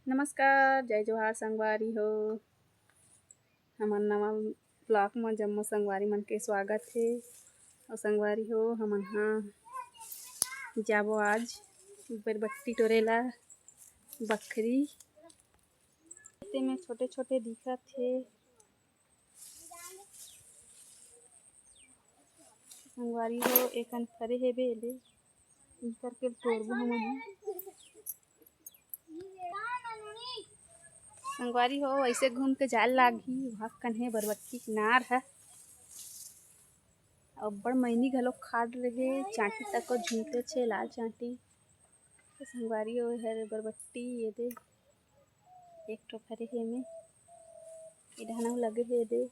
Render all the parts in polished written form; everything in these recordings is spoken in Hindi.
नमस्कार, जय जोहार संगवारी हो। हमन नवा ब्लॉक में जम्मो संगवारी मन के स्वागत हे। और संगवारी हो हमन जाबो आज बरबट्टी टोरेला बकरी ते में छोटे छोटे दिखत हे। संगवारी हो एकन फरे हेबे एले करके तोड़बो हमन। संगवारी हो ऐसे घूम के जाल लागही वहाँ कन्हे बरबट्टी किनार है। अब्बड़ मैनी घलोक खाड़ रहे चाटी तक झुमते छे लाल चाटी। तो संगवारी हो हर बरबट्टी एदे एक ठो फरे हे में इधनऊ लगे हे एदे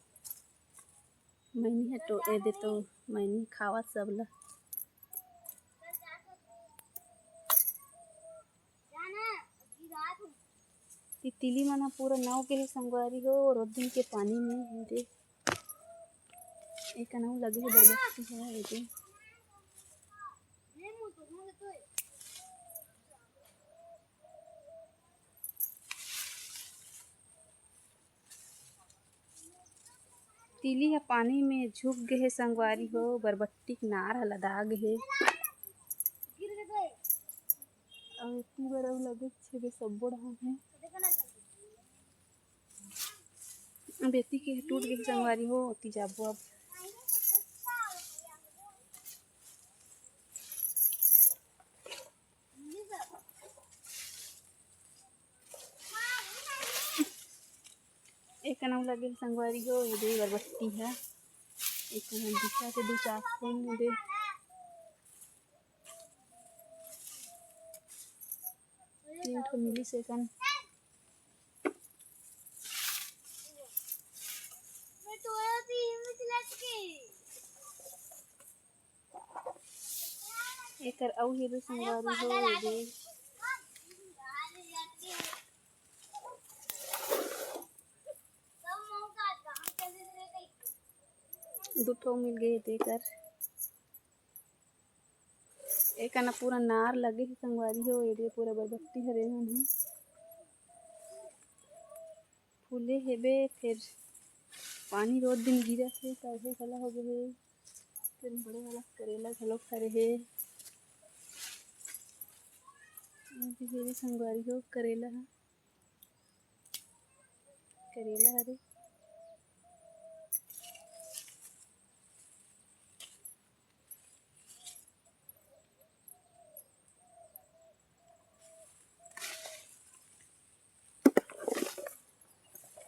मैनी है तो एदे तो मैनी खावत सबला। तितली मन पूरा नाव के संगवारी हो रोदिन के पानी में एदे एक नाव लगे है बरबट्टी है एदे। तिली है पानी में झुक गे हे संगवारी हो बरबट्टी किनार ह लदाग हे। और इतनी बड़ा लगे छे सब्बो डहान है। बेती के टूट गई संगवारी हो ओती जाबो अब। एक नाव लगे संगवारी हो ये बरबट्टी है। एक दिखा के दो चार फोन दे तीन ठो मिली सेकंड। एकर अउ हेबे संगवारी हो एदे दू ठो मिल गए तेकर एक ना पूरा नार लगे हे संगवारी हो एदे पूरा बरबट्टी हरे मन है फूले हेबे फिर पानी रोज दिन गिरत हे तभे घला हो गए हे। फिर बड़े वाला करेला घलोक फरे हे संगवारी हो करेला हरे।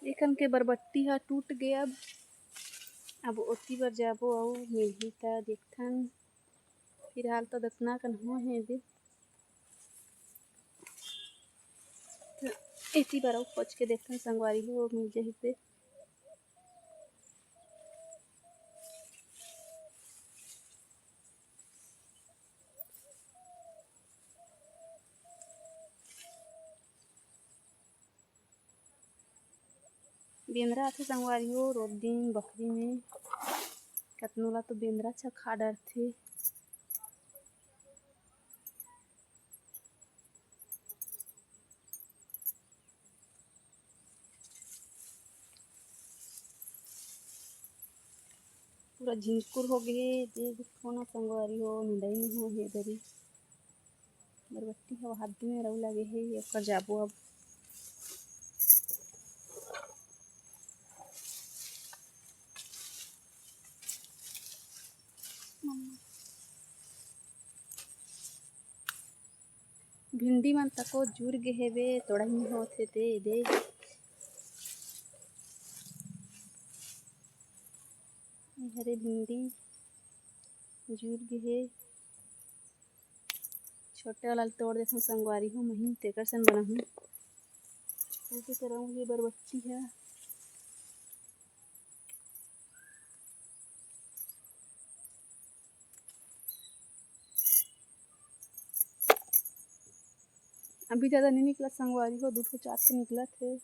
एकन के बरबट्टी ह टूट गए अब ओती बर जाबो अउ मिलही त देखथन। फिलहाल तो दतना कन हो हे दे एती बार अउ खोज के देखथन संगवारी हो मिल जाही ते। बेंदरा आथे संगवारी हो रोज दिन बकरी में कतनो ला तो बेंदरा खा डरथे। पूरा झिंकुर हो गए देख ना संगवारी हो मिलई नहीं हो हे दरी बरबट्टी हो हाथ में रऊ लगे हे ओकर जाबो अब। भिंडी मन तको जुर गे हेबे तोड़ा ही होत हे ते दे हरे भिंडी जुर गे हे छोटे वाला तोड़ देथन संगवारी हो महीन तेकर सन बनाहूँ ऐसे करऊँ ये बरबट्टी है। अभी ज़्यादा नहीं निकला संगवारी हो 2 4 से निकला थे।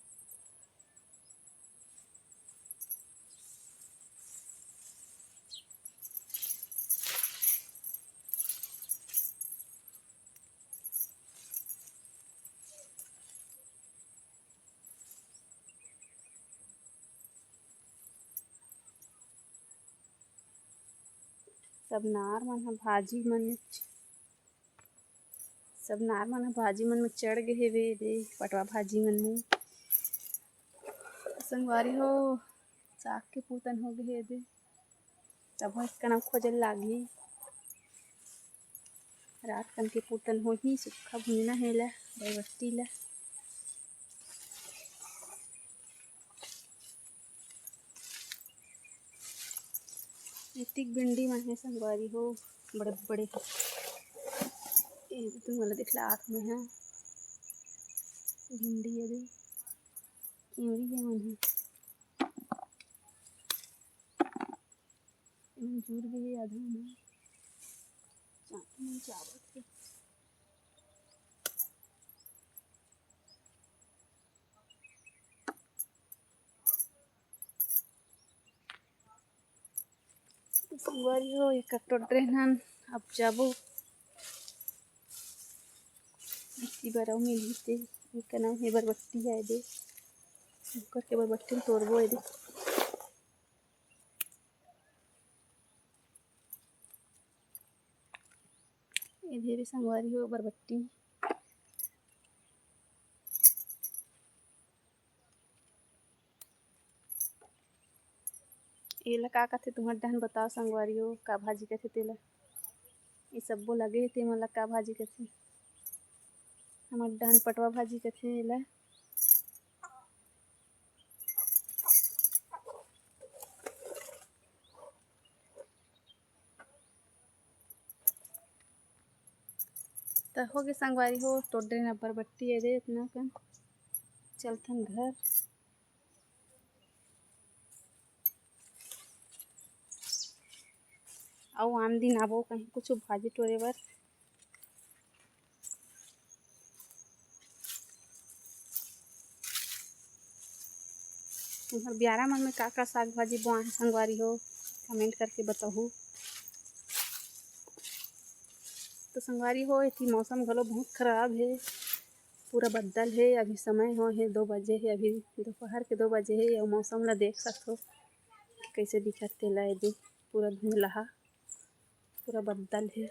सब नार मन ह भाजी मन में चढ़ गे हेवे दे पटवा भाजी मन में। संगवारी हो साग के पूतन हो गए दे तब इसका खोजल लागी। रात कन के पूतन हो ही सुखा भुना है ला बरबट्टी ला। इतिक भिंडी मन है संगवारी हो बड़े बड़े तुम वाला दिखला आँख में है भिंडी है दे क्योरी है मन है जुड़ गए आधा में चावल से। संगवारी हो एक टोटरे नन अब जाबो इसी बार मिली ते एक नाम है बरबट्टी है दे करके बरबट्टी तोड़बो है दे। इधर भी संगवारी हो बरबट्टी एला का कथे तुम्हार डहन बताओ संगवारी हो का भाजी कथे तेला ये सबो लगे ते मोला का भाजी कथे हमार डहन पटवा भाजी कथे एला। तो हो गए संगवारी हो तोड़े न बरबट्टी है दे इतना कन चलथन घर। और आन दिन आबो कहीं कुछ भाजी टोरे बर। तुम्हार ब्यारा मन में का साग भाजी बोआ है संगवारी हो कमेंट करके बताओ। तो संगवारी हो इतनी मौसम घलो बहुत खराब है पूरा बदल है अभी समय हो है 2 बजे है अभी दोपहर के 2 बजे है और मौसम ला देख सकते हो कि कैसे दिखत तेला दे पूरा धुंधला पूरा बदल है।